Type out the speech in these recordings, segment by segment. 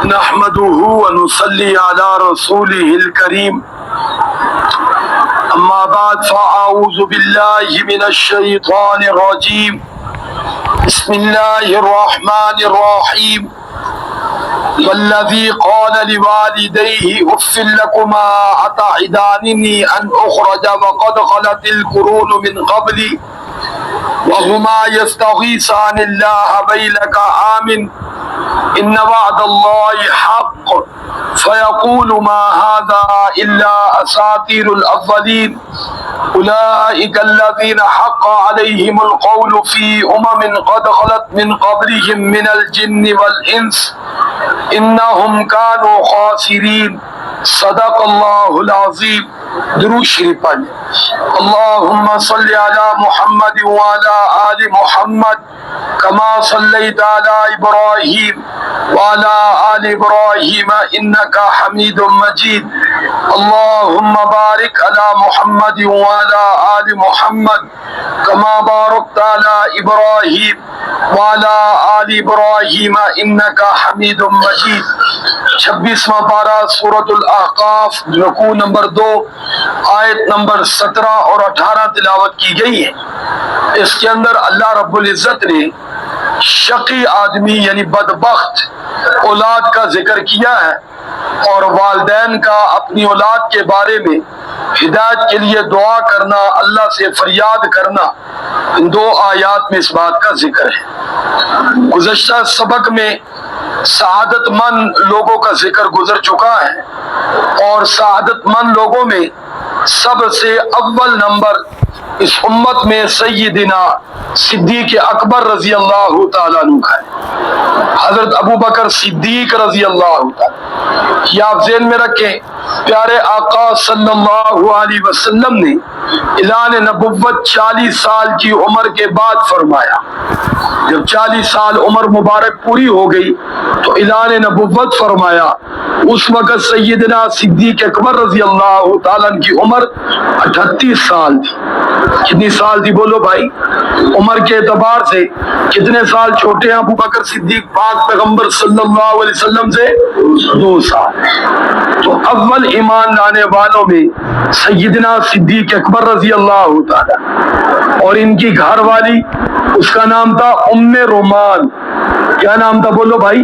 نحمده ونصلي على رسوله الكريم أما بعد فأعوذ بالله من الشيطان الرجيم بسم الله الرحمن الرحيم والذي قال لوالديه أف لكما أتعدانني أن أخرج وقد خلت القرون من قبلي وهما يستغيثان الله ويلك آمن إن وعد الله حق فيقول ما هذا إلا أساطير الأولين أولئك الذين حق عليهم القول في قد خلت من قبلهم من الجن والإنس إنهم كانوا خاسرين صدق الله العظيم. درود شریف پڑھیں. اللهم صل على محمد وعلى آل محمد كما صليت على إبراهيم وعلى آل إبراهيم إنك حميد مجيد. اللهم بارك على محمد وعلى آل محمد كما باركت على إبراهيم وعلى آل إبراهيم إنك حميد مجيد. 26واں پارہ سورۃ الاحقاف رکوع نمبر 2 آیت نمبر 17 اور 18 تلاوت کی گئی ہے. اس کے اندر اللہ رب العزت نے شقی آدمی یعنی بدبخت اولاد کا ذکر کیا ہے اور والدین کا اپنی اولاد کے بارے میں ہدایت کے لیے دعا کرنا، اللہ سے فریاد کرنا، ان 2 آیات میں اس بات کا ذکر ہے. گزشتہ سبق میں سعادت مند لوگوں کا ذکر گزر چکا ہے اور سعادت مند لوگوں میں سب سے اول نمبر اس امت میں سیدنا صدیق اکبر رضی اللہ تعالیٰ عنہ کا ہے. حضرت ابو بکر صدیق رضی اللہ تعالیٰ، یہ آپ ذہن میں رکھیں. پیارے آقا صلی اللہ علیہ وسلم نے اعلان نبوت 40 سال کی عمر کے بعد فرمایا. جب 40 سال عمر مبارک پوری ہو گئی تو اعلان نبوت فرمایا. اس وقت سیدنا صدیق اکبر رضی اللہ تعالیٰ عنہ کی عمر 38 سال تھی. کتنی سال تھی بولو بھائی؟ عمر کے اعتبار سے کتنے سال چھوٹے ہیں ابو بکر صدیق پاک پیغمبر صلی اللہ علیہ وسلم سے؟ 2 سال. تو اول ایمان لانے والوں میں سیدنا صدیق اکبر رضی اللہ تعالیٰ اور ان کی گھر والی، اس کا نام تھا ام رومان. کیا نام تھا بولو بھائی؟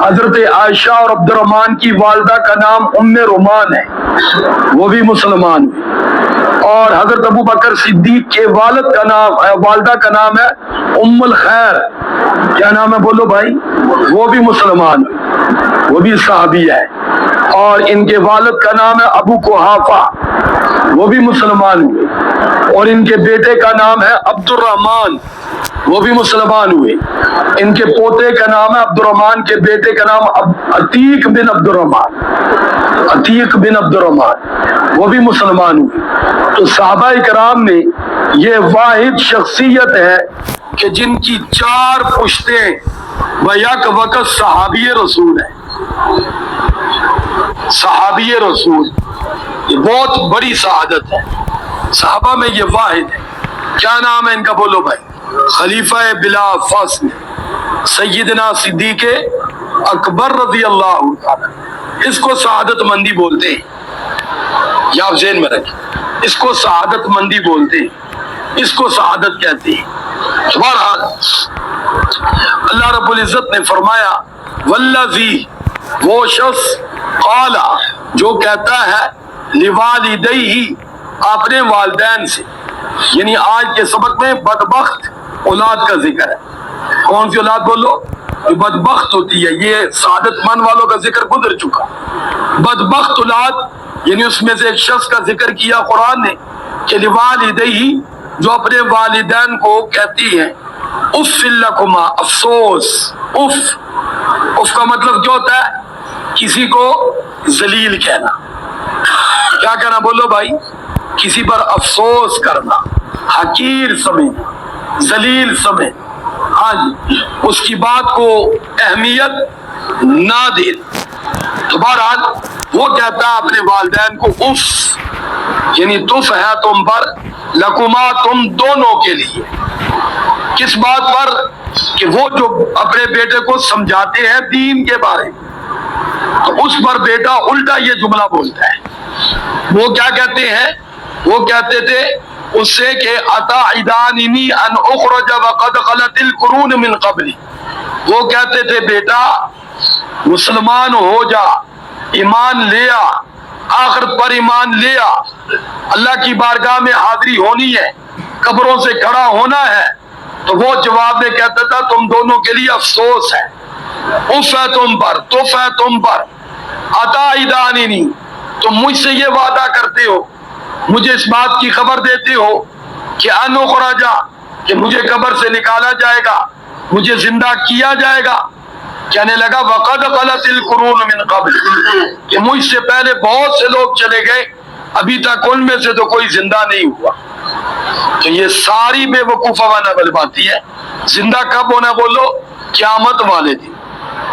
حضرت عائشہ اور عبد الرحمن کی والدہ کا نام ام رومان ہے، وہ بھی مسلمان. اور حضرت ابو بکر صدیق کے والدہ کا نام ہے ام الخیر. کیا نام ہے بولو بھائی؟ وہ بھی مسلمان، وہ بھی صحابی ہے. اور ان کے والد کا نام ہے ابو قحافہ، وہ بھی مسلمان ہوئے. اور ان کے بیٹے کا نام ہے عبد الرحمن، وہ بھی مسلمان ہوئے. ان کے پوتے کا نام ہے عبد الرحمن کے بیٹے کا نام عتیق بن عبد الرحمن، عتیق بن عبد الرحمن، وہ بھی مسلمان ہوئے. تو صحابہ کرام میں یہ واحد شخصیت ہے کہ جن کی 4 پشتیں و یک وقت صحابی رسول ہیں. صحابی رسول یہ بہت بڑی سعادت ہے. صحابہ میں یہ واحد ہے. کیا نام ہے ان کا بولو بھائی؟ خلیفہ بلا فصل سیدنا صدیق اکبر رضی اللہ عنہ. اس کو سعادت مندی بولتے ہیں. یہ آپ ذہن میں رکھیں، اس کو سعادت مندی بولتے ہیں، اس کو سعادت کہتے ہیں. بہرحال اللہ رب العزت نے فرمایا والذی، وہ شخص قالا جو کہتا ہے لوالدیہ اپنے والدین سے، یعنی آج کے سبق میں بدبخت اولاد کا ذکر ہے. کون سی اولاد بولو؟ جو بدبخت ہوتی ہے. یہ سعادت مند والوں کا ذکر گزر چکا. بدبخت اولاد یعنی اس میں سے ایک شخص کا ذکر کیا قرآن نے کہ لوالدیہ، جو اپنے والدین کو کہتی ہیں اف لکما، افسوس. اف کا مطلب کیا ہوتا ہے؟ کسی کو ذلیل کہنا. کیا کہنا بولو بھائی؟ کسی پر افسوس کرنا، حقیر سمجھنا، ذلیل سمجھنا. ہاں جی، اس کی بات کو اہمیت نہ دے. تو بہرحال وہ کہتا ہے اپنے والدین کو اف، یعنی تف ہے تم پر، لکما تم دونوں کے لیے. کس بات پر؟ کہ وہ جو اپنے بیٹے کو سمجھاتے ہیں دین کے بارے میں، تو اس پر بیٹا الٹا یہ جملہ بولتا ہے. وہ کیا کہتے ہیں؟ وہ کہتے تھے اس سے کہ اتعداننی ان اخرج وقد خلت القرون من قبلی. وہ کہتے تھے بیٹا مسلمان ہو جا، ایمان لے آ، آخرت پر ایمان لے آ، اللہ کی بارگاہ میں حاضری ہونی ہے، قبروں سے کھڑا ہونا ہے. تو وہ جواب میں کہتا تھا تم دونوں کے لیے افسوس ہے، اف ہے تم پر، تف ہے تم پر. اتعداننی، تم مجھ سے یہ وعدہ کرتے ہو، مجھے اس بات کی خبر دیتے ہو کہ ان اخرج، کہ مجھے قبر سے نکالا جائے گا، مجھے زندہ کیا جائے گا. کہنے لگا وقد خلت القرون من قبل، کہ مجھ سے پہلے بہت سے لوگ چلے گئے، ابھی تک ان میں سے تو کوئی زندہ نہیں ہوا. تو یہ ساری بے وقوفانہ باتیں ہے. زندہ کب ہونا بولو؟ قیامت والے دن.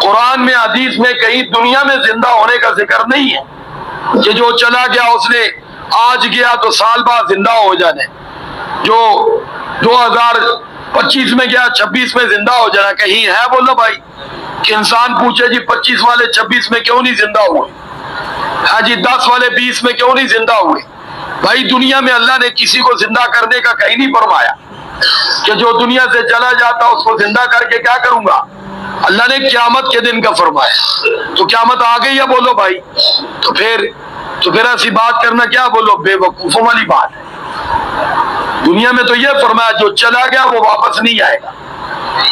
قرآن میں حدیث میں کہیں دنیا میں زندہ ہونے کا ذکر نہیں ہے کہ جو چلا گیا اس نے آج گیا تو سال بعد زندہ ہو جانا، جو 2025 میں گیا 26 میں زندہ ہو جانا. کہیں ہے بولو بھائی کہ انسان پوچھے جی 25 والے 26 میں کیوں نہیں زندہ ہوئے؟ ہاں جی 10 والے 20 میں کیوں نہیں زندہ ہوئے؟ بھائی دنیا میں اللہ نے کسی کو زندہ کرنے کا کہیں نہیں فرمایا کہ جو دنیا سے چلا جاتا اس کو زندہ کر کے کیا کروں گا. اللہ نے قیامت کے دن کا فرمایا. تو قیامت آ گئی ہے بولو بھائی. تو پھر ایسی بات کرنا کیا بولو بے وقوفوں والی بات ہے. دنیا میں تو یہ فرمایا جو چلا گیا وہ واپس نہیں آئے گا.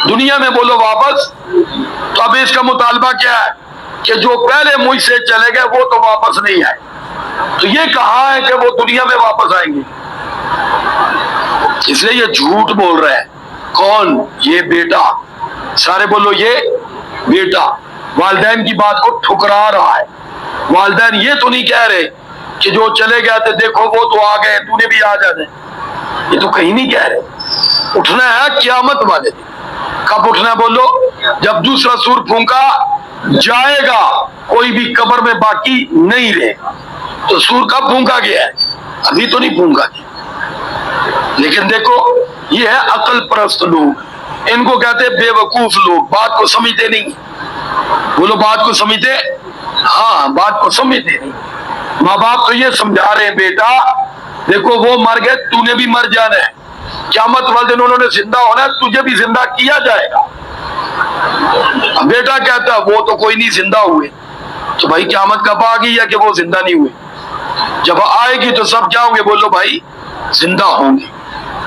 دنیا میں بولو واپس. تو اب اس کا مطالبہ کیا ہے کہ جو پہلے مجھ سے چلے گئے وہ تو واپس نہیں آئے. تو یہ کہا ہے کہ وہ دنیا میں واپس آئیں گے؟ اس لیے یہ جھوٹ بول رہا ہے. کون؟ یہ بیٹا. سارے بولو یہ بیٹا والدین کی بات کو ٹھکرا رہا ہے. والدین یہ تو نہیں کہہ رہے کہ جو چلے گئے تھے دیکھو وہ تو آ گئے تو نے بھی آ جانا. یہ تو کہیں نہیں کہہ رہے. اٹھنا ہے قیامت والے دن. کب اٹھنا بولو؟ جب دوسرا سور پھونکا جائے گا، کوئی بھی قبر میں باقی نہیں رہے گا. تو سور کب پھونکا گیا ہے؟ ابھی تو نہیں پھونکا گیا. لیکن دیکھو یہ ہے عقل پرست لوگ، ان کو کہتے بے وقوف لوگ، بات کو سمجھتے نہیں. بولو بات کو سمجھتے؟ ہاں بات کو سمجھتے نہیں. ماں باپ تو یہ سمجھا رہے ہیں بیٹا دیکھو وہ مر گئے تو نے بھی مر جانا ہے، قیامت والے دن انہوں نے زندہ ہونا ہے، تجھے بھی زندہ کیا جائے گا. بیٹا کہتا ہے وہ تو کوئی نہیں زندہ ہوئے. تو بھائی قیامت کب آ گئی ہے کہ وہ زندہ نہیں ہوئے؟ جب آئے گی تو سب کیا ہوں گے بولو بھائی؟ زندہ ہوں گے.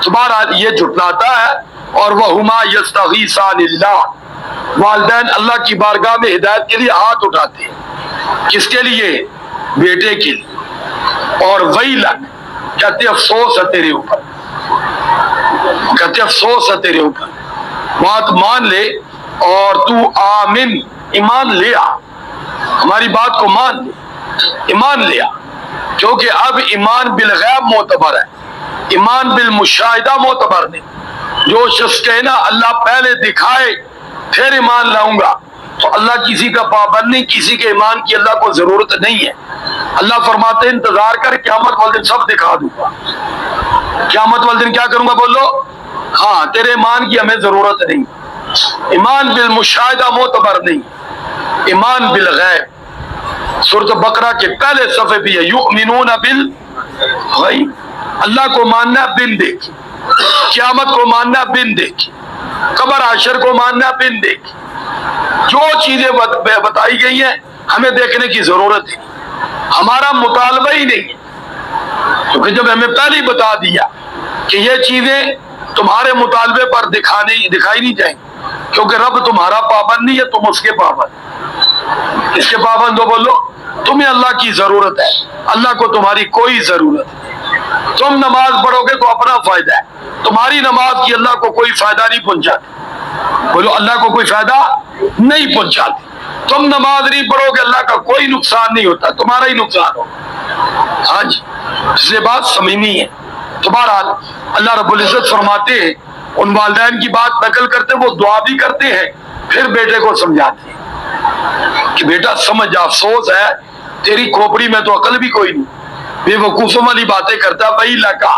تمہارا یہ جھٹلاتا ہے. اور وَهُمَا يَسْتَغِيثَانِ اللَّهِ، والدین اللہ کی بارگاہ میں ہدایت کے لیے ہاتھ اٹھاتے ہیں. کس کے لیے؟ بیٹے کے لیے. اور وَيْلَكَ، کہتے افسوس ہے تیرے اوپر، کہتے افسوس ہے تیرے اوپر. بات مان لے اور تو آمن، ایمان لے آ، ہماری بات کو مان لے، ایمان لے آ. کیونکہ اب ایمان بالغیب معتبر ہے، ایمان بالمشاہدہ معتبر نہیں. جو شخص کہنا اللہ پہلے دکھائے پھر ایمان لاؤں گا، تو اللہ کسی کا پابند نہیں، کسی کے ایمان کی اللہ کو ضرورت نہیں ہے. اللہ فرماتے انتظار کر قیامت والے دن سب دکھا دوں گا. قیامت والے دن کیا کروں گا بولو؟ ہاں تیرے ایمان کی ہمیں ضرورت نہیں. ایمان بالمشاہدہ معتبر نہیں، ایمان بالغیب. سورۃ بقرہ کے پہلے صفحے بھی ہے یؤمنون بالغیب، اللہ کو ماننا بن دیکھ، قیامت کو ماننا بن دیکھ، قبر حشر کو ماننا بن دیکھ. جو چیزیں بتائی گئی ہیں ہمیں دیکھنے کی ضرورت ہے، ہمارا مطالبہ ہی نہیں ہے. کیونکہ جب ہمیں پہلے ہی بتا دیا کہ یہ چیزیں تمہارے مطالبے پر دکھائی نہیں جائیں، کیونکہ رب تمہارا پابند نہیں ہے، تم اس کے پابند. اس کے پابند ہو بولو. تمہیں اللہ کی ضرورت ہے، اللہ کو تمہاری کوئی ضرورت نہیں. تم نماز پڑھو گے تو اپنا فائدہ ہے، تمہاری نماز کی اللہ کو کوئی فائدہ نہیں پہنچاتی. بولو اللہ کو کوئی فائدہ نہیں پہنچاتی. تم نماز نہیں پڑھو گے اللہ کا کوئی نقصان نہیں ہوتا، تمہارا ہی نقصان ہوگا. ہاں جی اس لیے بات سمجھنی ہے. تو بہرحال اللہ رب العزت فرماتے ہیں ان والدین کی بات نقل کرتے، وہ دعا بھی کرتے ہیں پھر بیٹے کو سمجھاتے ہیں کہ بیٹا سمجھ جا، افسوس ہے تیری کھوپڑی میں تو عقل بھی کوئی نہیں، بے وقوفوں والی باتیں کرتا. بھائی لکا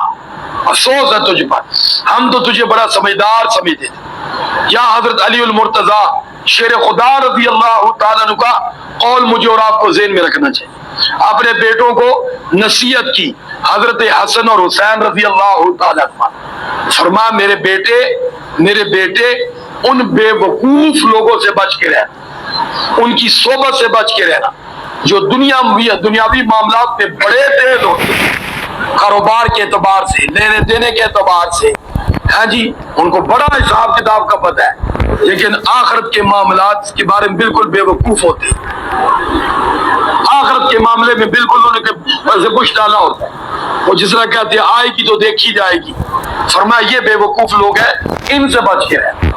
افسوس ہے تجھ پر، ہم تو تجھے بڑا سمجھدار سمجھتے تھے. یا حضرت علی المرتضیٰ شیر خدا رضی اللہ تعالیٰ عنہ کا قول مجھے اور آپ کو ذہن میں رکھنا چاہیے. اپنے بیٹوں کو نصیحت کی حضرت حسن اور حسین رضی اللہ تعالیٰ عنہ. فرمایا میرے بیٹے ان بے وقوف لوگوں سے بچ کے رہنا، ان کی صحبت سے بچ کے رہنا جو دنیاوی معاملات میں بڑے تیز ہوتے ہیں، کاروبار کے اعتبار سے، لینے دینے کے اعتبار سے. ہاں جی، ان کو بڑا حساب کتاب کا پتہ ہے، لیکن آخرت کے معاملات کے بارے میں بالکل بے وقوف ہوتے ہیں. آخرت کے معاملے میں بالکل انہوں نے سے کچھ ڈالا ہوتا ہے. وہ جس طرح کہتے ہیں آئے گی تو دیکھی جائے گی. فرمایا یہ بے وقوف لوگ ہیں، ان سے بچ کے رہیں.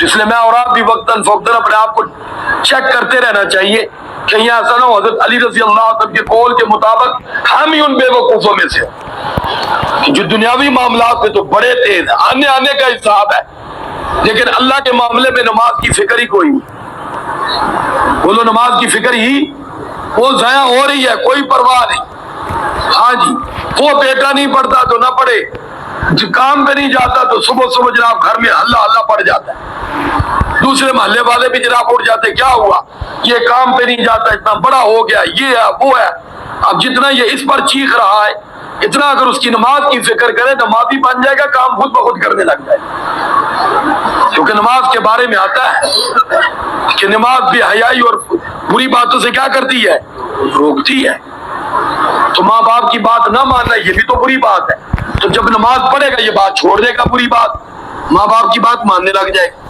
اس لیے میں اور آپ بھی وقتاً فوقتاً اپنے آپ کو چیک کرتے رہنا چاہیے کہ یہاں ایسا نہ ہو حضرت علی رضی اللہ عنہ کے قول کے مطابق ہم ہی ان بے وقوفوں میں سے جو دنیاوی معاملات میں تو بڑے تیز ہیں، آنے کا حساب ہے، لیکن اللہ کے معاملے میں نماز کی فکر ہی کوئی نہیں. بولو نماز کی فکر ہی وہ ضائع ہو رہی ہے، کوئی پرواہ نہیں. ہاں جی، وہ بیٹا نہیں پڑھتا تو نہ پڑھے، کام پہ نہیں جاتا تو صبح صبح جناب گھر میں ہلہ پڑ جاتا ہے. دوسرے محلے والے بھی جناب اٹھ جاتے، کیا ہوا، یہ کام پہ نہیں جاتا، اتنا بڑا ہو گیا، یہ ہے وہ ہے. اب جتنا یہ اس پر چیخ رہا ہے، اتنا اگر اس کی نماز کی فکر کرے نمازی بن جائے گا، کام خود بخود کرنے لگ جائے گا. کیونکہ نماز کے بارے میں آتا ہے کہ نماز بے حیائی اور بری باتوں سے کیا کرتی ہے، روکتی ہے. تو ماں باپ کی بات نہ ماننا یہ بھی تو بری بات ہے. تو جب نماز پڑھے گا یہ بات چھوڑ دے گا، بری بات، ماں باپ کی بات ماننے لگ جائے گا.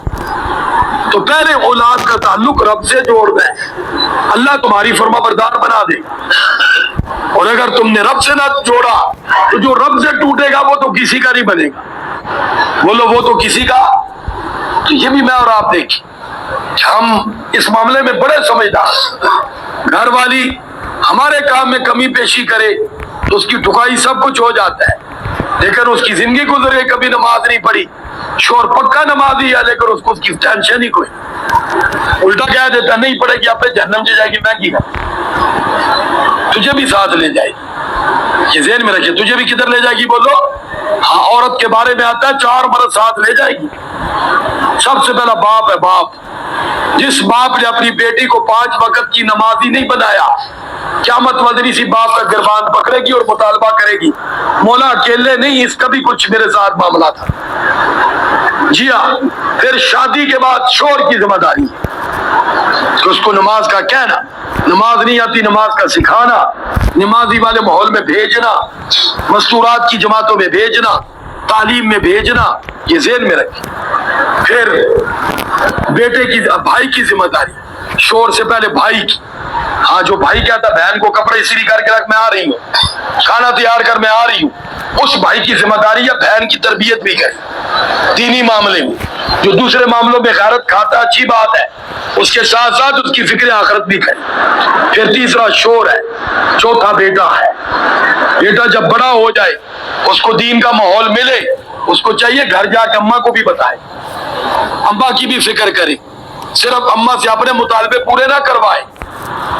تو پہلے اولاد کا تعلق رب سے جوڑ دیں، اللہ تمہاری فرما بردار بنا دے گا. اور اگر تم نے رب سے نہ جوڑا تو جو رب سے ٹوٹے گا وہ تو کسی کا نہیں بنے گا. بولو وہ تو کسی کا. تو یہ بھی میں اور آپ دیکھیں، ہم اس معاملے میں بڑے سمجھدار. گھر والی ہمارے کام میں کمی پیشی کرے تو اس کی ٹھکائی سب کچھ ہو جاتا ہے، لیکن اس کی زندگی گزر گئی، کبھی نماز نہیں پڑھی. شور پکا نمازی ہے لیکن اس کو اس کی ٹینشن ہی کوئی. الٹا کہہ دیتا نہیں پڑے گی، آپ پہ جہنم سے جائے گی، میں کی تجھے بھی ساتھ لے جائے گی. یہ ذہن میں رکھے، تجھے بھی کدھر لے جائے گی؟ بولو. ہاں، عورت کے بارے میں آتا ہے 4 مرد ساتھ لے جائے گی. سب سے پہلا باپ ہے. باپ، جس باپ نے اپنی بیٹی کو 5 وقت کی نمازی نہیں بنایا، قیامت مدنی سی باپ کا گربان پکڑے گی اور مطالبہ کرے گی، مولا اکیلے نہیں، اس کا بھی کچھ میرے ساتھ معاملہ تھا. جی ہاں. پھر شادی کے بعد شوہر کی ذمہ داری ہے کہ اس کو نماز کا کہنا، نماز نہیں آتی نماز کا سکھانا، نمازی والے ماحول میں بھیجنا، مستورات کی جماعتوں میں بھیجنا، تعلیم میں بھیجنا. یہ ذہن میں رکھیں. پھر بیٹے کی بھائی کی ذمہ داری، شوہر سے پہلے بھائی کی. ہاں، جو بھائی کہتا بہن کو کپڑے استری کر کے رکھ، میں آ رہی ہوں، کھانا تیار کر، میں آ رہی ہوں، اس بھائی کی ذمہ داری ہے بہن کی تربیت بھی کرے دینی معاملے میں. جو دوسرے معاملوں میں غیرت کھاتا اچھی بات ہے، اس کے ساتھ ساتھ اس کی فکر آخرت بھی کرے. پھر تیسرا شوہر ہے. چوتھا بیٹا ہے. بیٹا جب بڑا ہو جائے، اس کو دین کا ماحول ملے، اس کو چاہیے گھر جا کے اماں کو بھی بتائے، اماں کی بھی فکر کرے. صرف اماں سے اپنے مطالبے پورے نہ کروائے،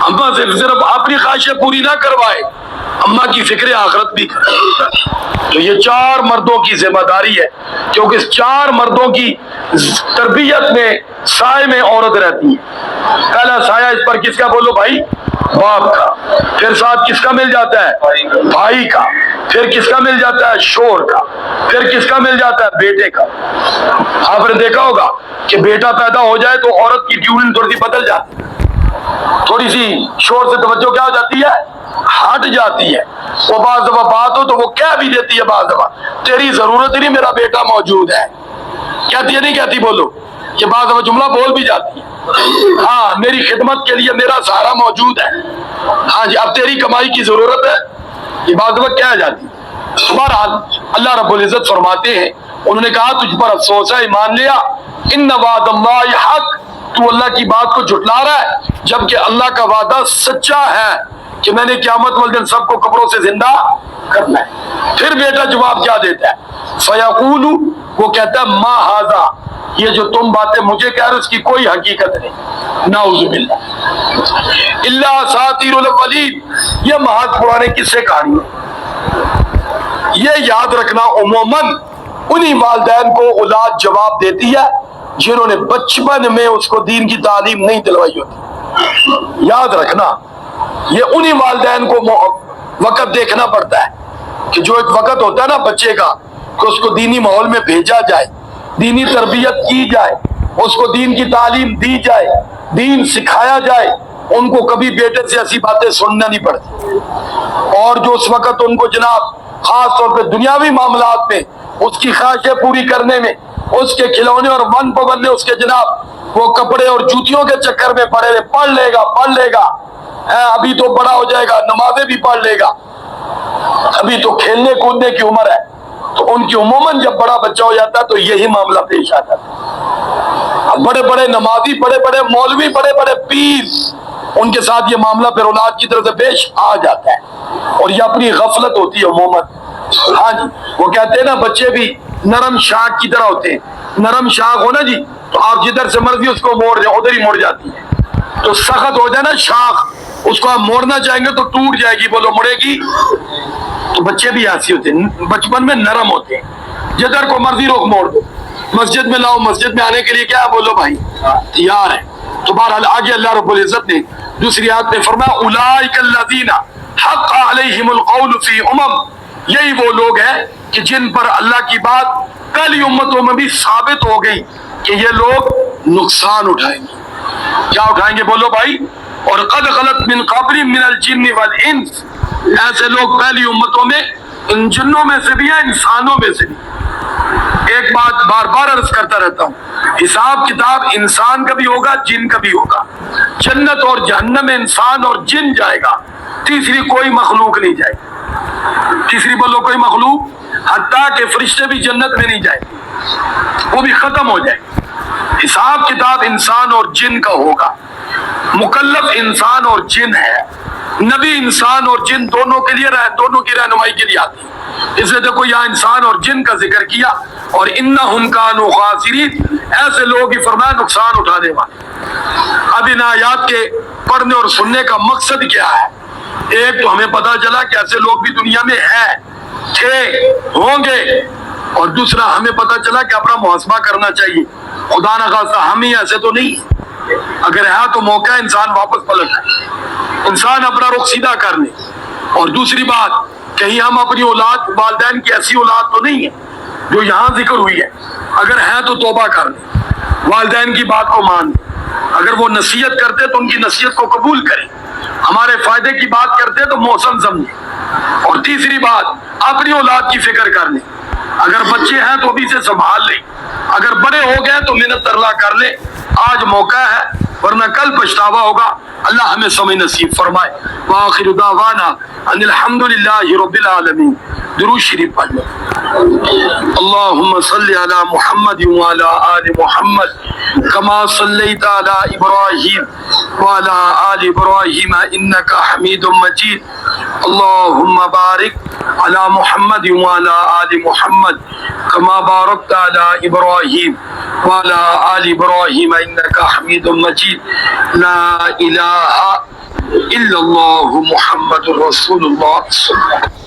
اماں سے صرف اپنی خواہشیں پوری نہ کروائے، اماں کی فکر آخرت بھی کرے. تو یہ 4 مردوں کی ذمہ داری ہے، کیونکہ اس 4 مردوں کی تربیت میں سائے میں عورت رہتی ہے. پہلا سایہ اس پر کس کا؟ بولو بھائی، باپ کا. پھر ساتھ کس کا مل جاتا ہے؟ بھائی کا. پھر کس کا مل جاتا ہے؟ شوہر کا. پھر کس کا مل جاتا ہے؟ بیٹے کا. آپ نے دیکھا ہوگا کہ بیٹا پیدا ہو جائے تو عورت کی ٹیوننگ تھوڑی سی بدل جاتی ہے، تھوڑی سی شوہر سے توجہ کیا ہو جاتی ہے؟ ہٹ جاتی ہے. وہ بعض دفعہ بات ہو تو وہ کہہ بھی دیتی ہے، بعض دفعہ تیری ضرورت ہی نہیں، میرا بیٹا موجود ہے. کہتی ہے نہیں کہتی؟ بولو. یہ بعض دفعہ جملہ بول بھی جاتی ہے، ہاں میری خدمت کے لیے میرا سہارا موجود ہے، ہاں جی اب تیری کمائی کی ضرورت ہے. یہ بعض دفعہ کہہ جاتی ہے. بہرحال اللہ رب العزت فرماتے ہیں، انہوں نے کہا تجھ پر افسوس ہے، ایمان لیا، ان وعد اللہ حق، تو اللہ کی بات کو جھٹلا رہا ہے، جبکہ اللہ کا وعدہ سچا ہے کہ میں نے قیامت والے دن سب کو قبروں سے زندہ کرنا ہے. پھر بیٹا جواب کیا دیتا ہے؟ فیقول، وہ کہتا ہے ما ھذا، یہ جو تم باتیں مجھے کہہ رہے اس کی کوئی حقیقت نہیں، نعوذ باللہ، الا اساطیر الاولین، یہ محض پرانے قصے کہانی ہے. یہ یاد رکھنا، عموماً انہی والدین کو اولاد جواب دیتی ہے جنہوں نے بچپن میں اس کو دین کی تعلیم نہیں دلوائی ہوتی. یاد رکھنا یہ انہی والدین کو وقت دیکھنا پڑتا ہے کہ جو ایک وقت ہوتا ہے نا بچے کا کہ اس کو دینی ماحول میں بھیجا جائے, دینی تربیت کی جائے, اس کو دین کی تعلیم دی جائے, دین سکھایا جائے. ان کو کبھی بیٹے سے ایسی باتیں سننا نہیں پڑتی. اور جو اس وقت ان کو جناب خاص طور پہ دنیاوی معاملات میں اس کی خواہشیں پوری کرنے میں, اس کے کھلونے اور من پسند اس کے جناب وہ کپڑے اور جوتیوں کے چکر میں پڑے رہے, پڑھ لے گا ابھی تو بڑا ہو جائے گا, نمازیں بھی پڑھ لے گا, ابھی تو کھیلنے کودنے کی عمر ہے. تو ان کی عموماً جب بڑا بچہ ہو جاتا ہے تو یہی معاملہ پیش آ جاتا ہے. بڑے بڑے نمازی, بڑے بڑے مولوی, بڑے بڑے پیر, ان کے ساتھ یہ معاملہ پھر اولاد کی طرف سے پیش آ جاتا ہے. اور یہ اپنی غفلت ہوتی ہے عموماً. ہاں جی, وہ کہتے ہیں نا بچے بھی نرم شاخ کی طرح ہوتے ہیں. نرم شاخ ہو نا جی تو آپ جدھر سے مرضی اس کو موڑ دیں ادھر ہی مڑ جاتی ہے. تو سخت ہو جائے نا شاخ, اس کو آپ موڑنا چاہیں گے تو ٹوٹ جائے گی, بولو مڑے گی. تو بچے بھی ایسے ہوتے ہیں, بچپن میں نرم ہوتے ہیں, جدھر کو مرضی روک موڑ دو. مسجد میں لاؤ, مسجد میں آنے کے لیے کیا بولو بھائی تیار ہے. تو بہرحال آگے اللہ رب العزت نے دوسری آیت میں فرمایا اولئک الذین حق علیہم القول فی امم, یہی وہ لوگ ہیں کہ جن پر اللہ کی بات پہلی امتوں میں بھی ثابت ہو گئی کہ یہ لوگ نقصان اٹھائیں گے. کیا اٹھائیں گے بولو بھائی. اور قد خلت من قبل من الجن والانس, ایسے لوگ پہلی امتوں میں ان جنوں میں سے بھی ہیں انسانوں میں سے بھی. ایک بات بار بار عرض کرتا رہتا ہوں, حساب کتاب انسان کا بھی ہوگا جن کا بھی ہوگا. جنت اور جہنم میں انسان اور جن جائے گا, تیسری کوئی مخلوق نہیں جائے گی. تیسری بولو کوئی مخلوق, حتیٰ کہ فرشتے بھی جنت میں نہیں جائیں گے, وہ بھی ختم ہو جائے گی. حساب کتاب انسان اور جن کا ہوگا. مکلف انسان اور جن ہے, نبی انسان اور جن دونوں کے لیے دونوں کی رہنمائی کے لیے آتی ہے. اس لیے دیکھو یہاں انسان اور جن کا ذکر کیا, اور انہم کانوا خاسرین, ایسے لوگ ہی فرمایا نقصان اٹھانے والے. اب ان آیات کے پڑھنے اور سننے کا مقصد کیا ہے؟ ایک تو ہمیں پتا چلا کہ ایسے لوگ بھی دنیا میں ہیں, تھے, ہوں گے. اور دوسرا ہمیں پتا چلا کہ اپنا محاسبہ کرنا چاہیے. خدا نخواستہ ہم ہی ایسے تو نہیں, اگر ہے تو موقع ہے انسان واپس پلٹ جائے, انسان اپنا رخ سیدھا کر لے. اور دوسری بات, کہیں ہم اپنی اولاد والدین کی ایسی اولاد تو نہیں ہے جو یہاں ذکر ہوئی ہے. اگر ہے تو توبہ کر لیں, والدین کی بات کو مان لیں. اگر وہ نصیحت کرتے تو ان کی نصیحت کو قبول کریں, ہمارے فائدے کی بات کرتے تو محسن سمجھیں. اور تیسری بات, اپنی اولاد کی فکر کر لیں. اگر بچے ہیں تو ابھی سے سنبھال لیں, اگر بڑے ہو گئے تو منت ترلا کر لیں. آج موقع ہے ورنہ کل پچھتاوا ہوگا. اللہ ہمیں سمجھ نصیب فرمائے. وآخر دعوانا ان الحمدللہ رب العالمین. درود شریف پڑھ لو. اللہم صلی علی محمد وعلی آل محمد کما صلیت علی ابراہیم وعلی آل ابراہیم انکا حمید مجید. اللہم بارک علی محمد وعلی آل محمد کما بارکت علی ابراہیم وعلی آل ابراہیم انکا حمید مجید. لا الہ الا اللہ محمد رسول اللہ صلی اللہ علیہ وسلم.